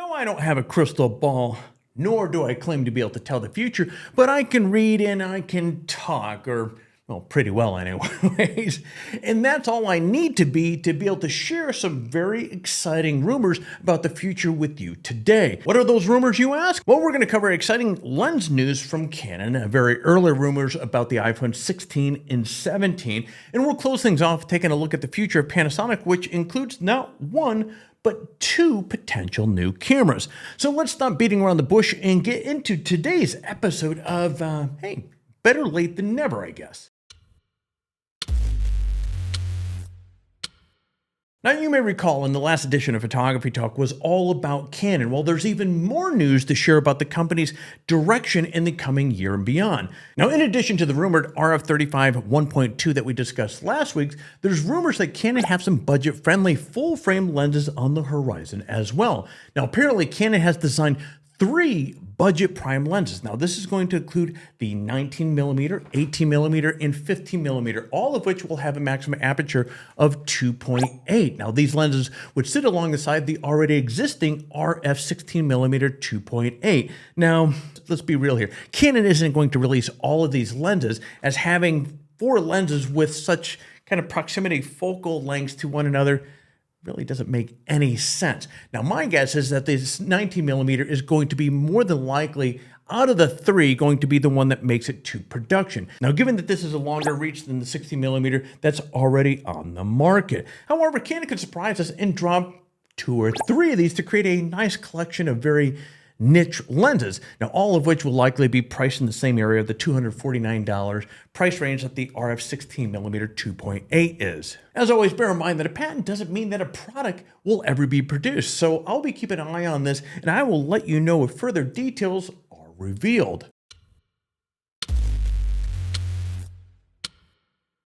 No, I don't have a crystal ball, nor do I claim to be able to tell the future, but I can read and I can talk, or, well, pretty well anyways. And that's all I need to be able to share some very exciting rumors about the future with you today. What are those rumors, you ask? Well, we're going to cover exciting lens news from Canon, very early rumors about the iPhone 16 and 17, and we'll close things off taking a look at the future of Panasonic, which includes not one, but two potential new cameras. So let's stop beating around the bush and get into today's episode of, hey, better late than never, I guess. Now, you may recall in the last edition of Photography Talk was all about Canon. Well, there's even more news to share about the company's direction in the coming year and beyond. Now, in addition to the rumored RF35 1.2 that we discussed last week, there's rumors that Canon have some budget-friendly full-frame lenses on the horizon as well. Now, apparently, Canon has designed 3 budget prime lenses. Now, this is going to include the 19mm, 18mm, and 15mm, all of which will have a maximum aperture of 2.8. Now, these lenses would sit alongside the already existing RF 16mm 2.8. Now, let's be real here. Canon isn't going to release all of these lenses, as having 4 lenses with such kind of proximity focal lengths to one another really doesn't make any sense. Now, my guess is that this 19mm is going to be more than likely, out of the 3, going to be the one that makes it to production. Now, given that this is a longer reach than the 60mm that's already on the market. However, Canon could surprise us and drop 2 or 3 of these to create a nice collection of very niche lenses. Now, all of which will likely be priced in the same area of the $249 price range that the RF 16mm 2.8 is. As always, bear in mind that a patent doesn't mean that a product will ever be produced. So I'll be keeping an eye on this, and I will let you know if further details are revealed.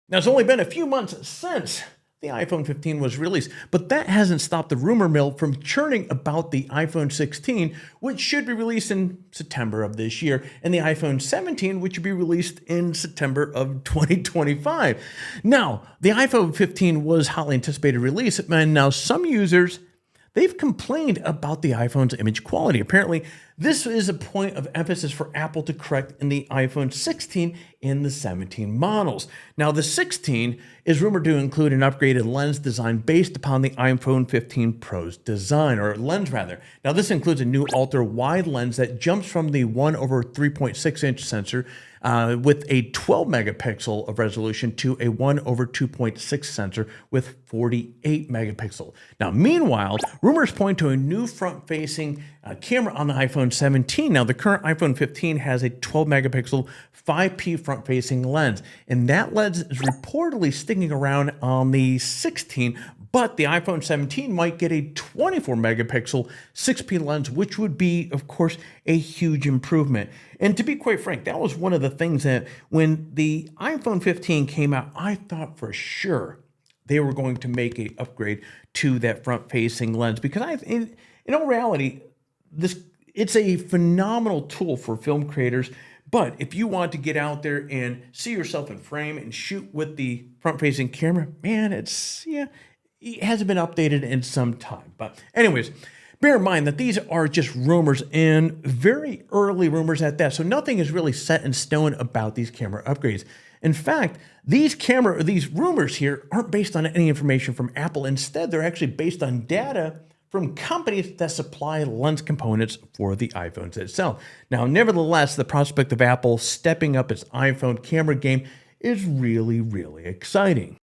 Now, it's only been a few months since the iPhone 15 was released, but that hasn't stopped the rumor mill from churning about the iPhone 16, which should be released in September of this year, and the iPhone 17, which will be released in September of 2025. Now, the iPhone 15 was hotly anticipated release, and now some users, they've complained about the iPhone's image quality. Apparently, this is a point of emphasis for Apple to correct in the iPhone 16 and the 17 models. Now, the 16 is rumored to include an upgraded lens design based upon the iPhone 15 Pro's design, or lens rather. Now, this includes a new ultra-wide lens that jumps from the 1/3.6-inch sensor with a 12 megapixel of resolution to a 1/2.6 sensor with 48 megapixel. Now, meanwhile, rumors point to a new front-facing camera on the iPhone 17. Now, the current iPhone 15 has a 12 megapixel 5P front-facing lens, and that lens is reportedly sticking around on the 16, but the iPhone 17 might get a 24 megapixel 6P lens, which would be, of course, a huge improvement. And to be quite frank, that was one of the things that when the iPhone 15 came out, I thought for sure they were going to make an upgrade to that front-facing lens, because in all reality, it's a phenomenal tool for film creators. But if you want to get out there and see yourself in frame and shoot with the front-facing camera, man, it hasn't been updated in some time. But anyways, bear in mind that these are just rumors, and very early rumors at that. So nothing is really set in stone about these camera upgrades. In fact, these rumors here aren't based on any information from Apple. Instead, they're actually based on data from companies that supply lens components for the iPhones itself. Now, nevertheless, the prospect of Apple stepping up its iPhone camera game is really, really exciting.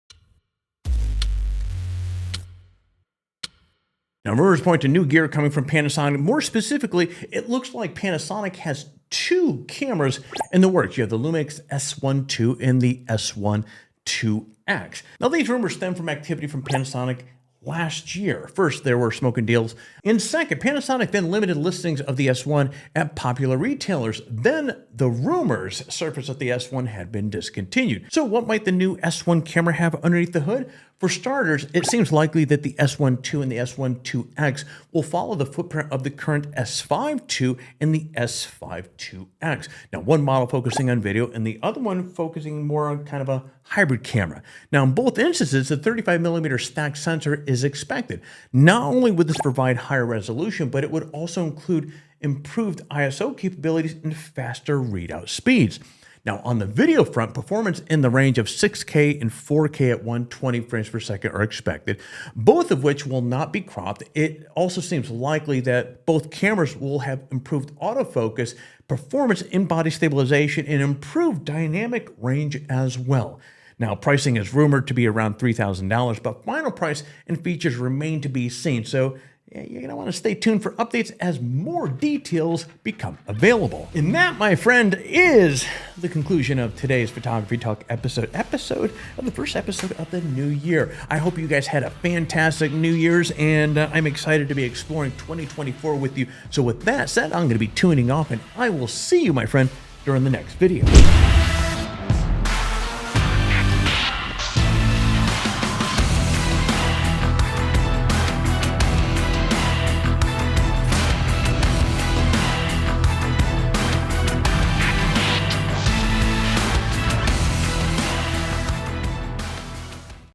Now, rumors point to new gear coming from Panasonic. More specifically, it looks like Panasonic has 2 cameras in the works. You have the Lumix S1 II and the S1 IIX. Now, these rumors stem from activity from Panasonic last year. First, there were smoking deals. And second, Panasonic then limited listings of the S1 at popular retailers. Then the rumors surfaced that the S1 had been discontinued. So what might the new S1 camera have underneath the hood? For starters, it seems likely that the S1 II and the S1 IIX will follow the footprint of the current S5 II and the S5 IIX. Now, one model focusing on video and the other one focusing more on kind of a hybrid camera. Now, in both instances, the 35mm stacked sensor is expected. Not only would this provide higher resolution, but it would also include improved ISO capabilities and faster readout speeds. Now, on the video front, performance in the range of 6K and 4K at 120 frames per second are expected, both of which will not be cropped. It also seems likely that both cameras will have improved autofocus, performance in body stabilization, and improved dynamic range as well. Now, pricing is rumored to be around $3,000, but final price and features remain to be seen. So you're going to want to stay tuned for updates as more details become available. And that, my friend, is the conclusion of today's Photography Talk episode of the first episode of the new year. I hope you guys had a fantastic New Year's, and I'm excited to be exploring 2024 with you. So with that said, I'm going to be tuning off, and I will see you, my friend, during the next video.